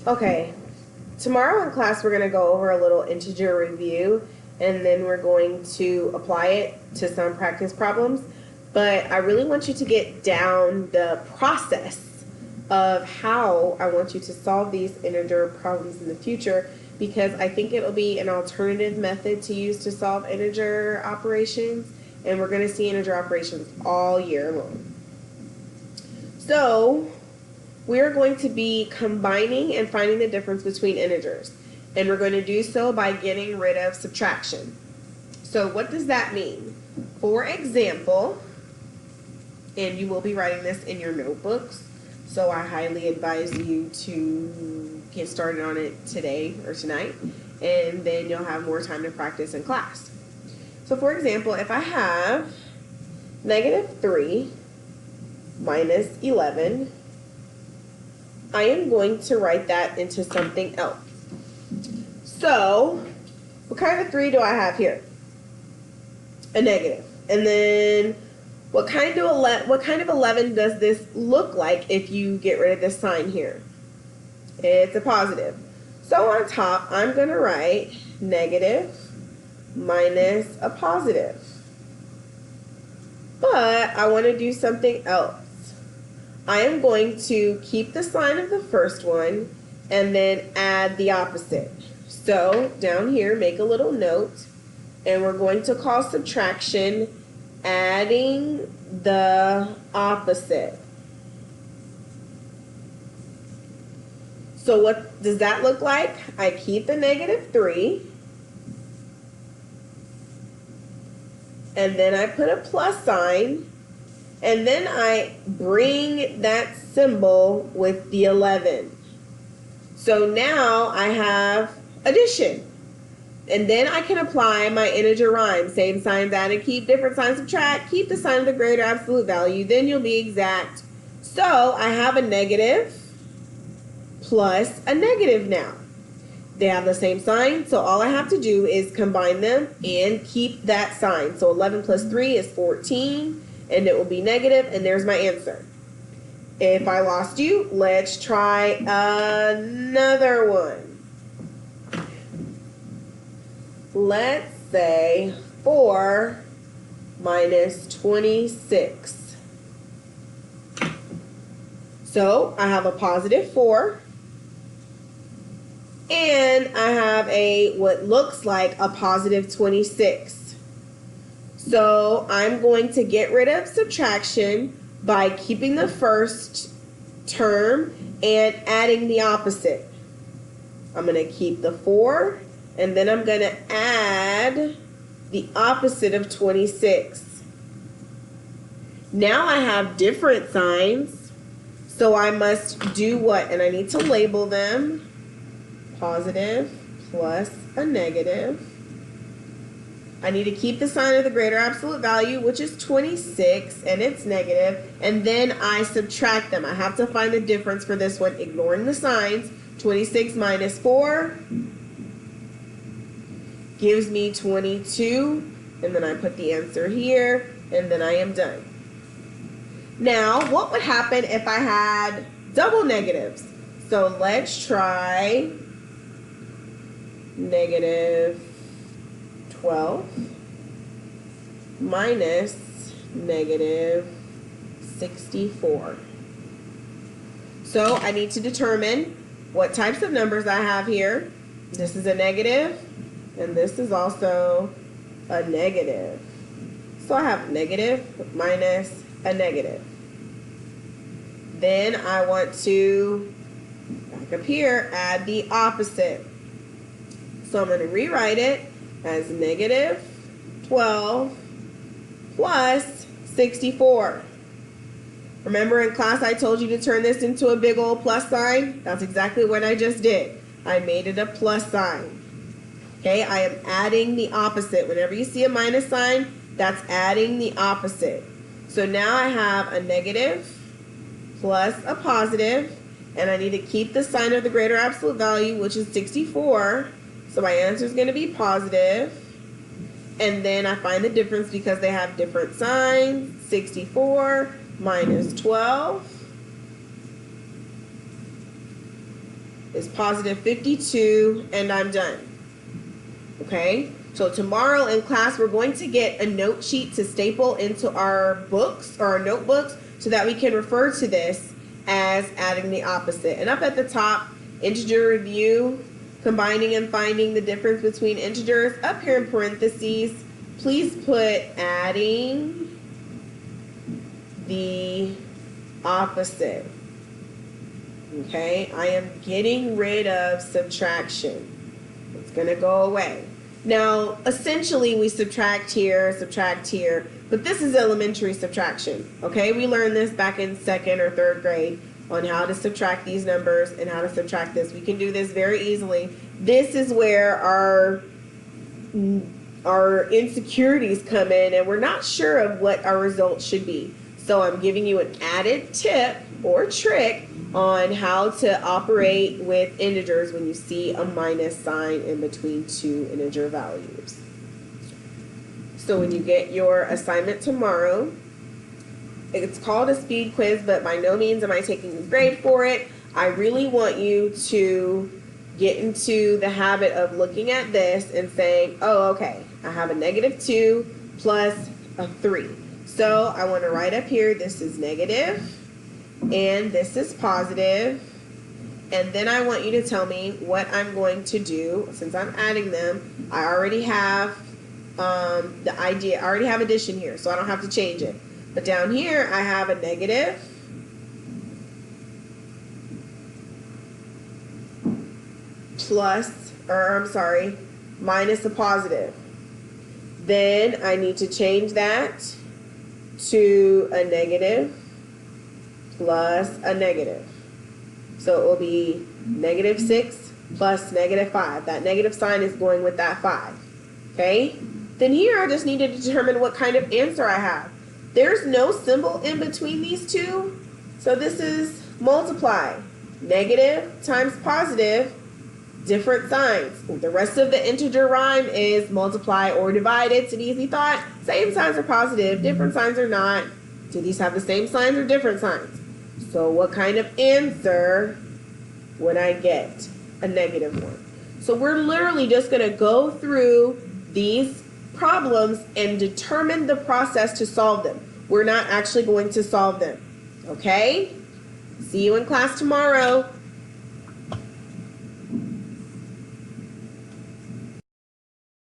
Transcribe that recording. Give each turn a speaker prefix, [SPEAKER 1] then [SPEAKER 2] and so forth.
[SPEAKER 1] Okay, tomorrow in class we're going to go over a little integer review and then we're going to apply it to some practice problems. But I really want you to get down the process of how I want you to solve these integer problems in the future, because I think it'll be an alternative method to use to solve integer operations, and we're going to see integer operations all year long. So we're going to be combining and finding the difference between integers. And we're going to do so by getting rid of subtraction. So what does that mean? For example, and you will be writing this in your notebooks, so I highly advise you to get started on it today or tonight, and then you'll have more time to practice in class. So for example, if I have -3 minus 11, I am going to write that into something else. So, what kind of 3 do I have here? A negative. And then, what kind of 11 does this look like if you get rid of this sign here? It's a positive. So on top, I'm going to write negative minus a positive. But I want to do something else. I am going to keep the sign of the first one and then add the opposite. So down here, make a little note, and we're going to call subtraction adding the opposite. So what does that look like? I keep the -3, and then I put a plus sign, and then I bring that symbol with the 11. So now I have addition. And then I can apply my integer rhyme. Same signs add and keep, different signs subtract, keep the sign of the greater absolute value, then you'll be exact. So I have a negative plus a negative now. They have the same sign, so all I have to do is combine them and keep that sign. So 11 plus 3 is 14, and it will be negative, and there's my answer. If I lost you, let's try another one. Let's say 4 minus 26. So I have a positive 4. And I have what looks like a positive 26. So I'm going to get rid of subtraction by keeping the first term and adding the opposite. I'm going to keep the 4, and then I'm going to add the opposite of 26. Now I have different signs, so I must do what? And I need to label them. Positive plus a negative. I need to keep the sign of the greater absolute value, which is 26, and it's negative, and then I subtract them. I have to find the difference for this one, ignoring the signs. 26 minus 4 gives me 22, and then I put the answer here, and then I am done. Now, what would happen if I had double negatives? So let's try negative 12 minus negative 64. So I need to determine what types of numbers I have here. This is a negative, and this is also a negative. So I have negative minus a negative. Then I want to, back up here, add the opposite. So I'm going to rewrite it as negative 12 plus 64. Remember in class I told you to turn this into a big old plus sign? That's exactly what I just did. I made it a plus sign. Okay, I am adding the opposite. Whenever you see a minus sign, that's adding the opposite. So now I have a negative plus a positive, and I need to keep the sign of the greater absolute value, which is 64. So my answer is going to be positive. And then I find the difference because they have different signs. 64 minus 12 is positive 52, and I'm done. Okay? So tomorrow in class, we're going to get a note sheet to staple into our books or our notebooks so that we can refer to this as adding the opposite. And up at the top, integer review, combining and finding the difference between integers. Up here in parentheses, please put adding the opposite. Okay, I am getting rid of subtraction. It's going to go away. Now, essentially, we subtract here, but this is elementary subtraction. Okay, we learned this back in 2nd or 3rd grade on how to subtract these numbers and how to subtract this. We can do this very easily. This is where our insecurities come in, and we're not sure of what our results should be. So I'm giving you an added tip or trick on how to operate with integers when you see a minus sign in between two integer values. So when you get your assignment tomorrow, it's called a speed quiz, but by no means am I taking a grade for it. I really want you to get into the habit of looking at this and saying, oh, okay, I have a -2 plus a 3. So I want to write up here, this is negative, and this is positive, and then I want you to tell me what I'm going to do. Since I'm adding them, I already have the idea, I already have addition here, so I don't have to change it. But down here, I have a negative minus a positive. Then I need to change that to a negative plus a negative. So it will be -6 plus -5. That negative sign is going with that 5. Okay? Then here I just need to determine what kind of answer I have. There's no symbol in between these two. So this is multiply. Negative times positive, different signs. The rest of the integer rhyme is multiply or divide. It's an easy thought. Same signs are positive, different signs are not. Do these have the same signs or different signs? So what kind of answer would I get? A -1. So we're literally just going to go through these problems and determine the process to solve them. We're not actually going to solve them. Okay? See you in class tomorrow.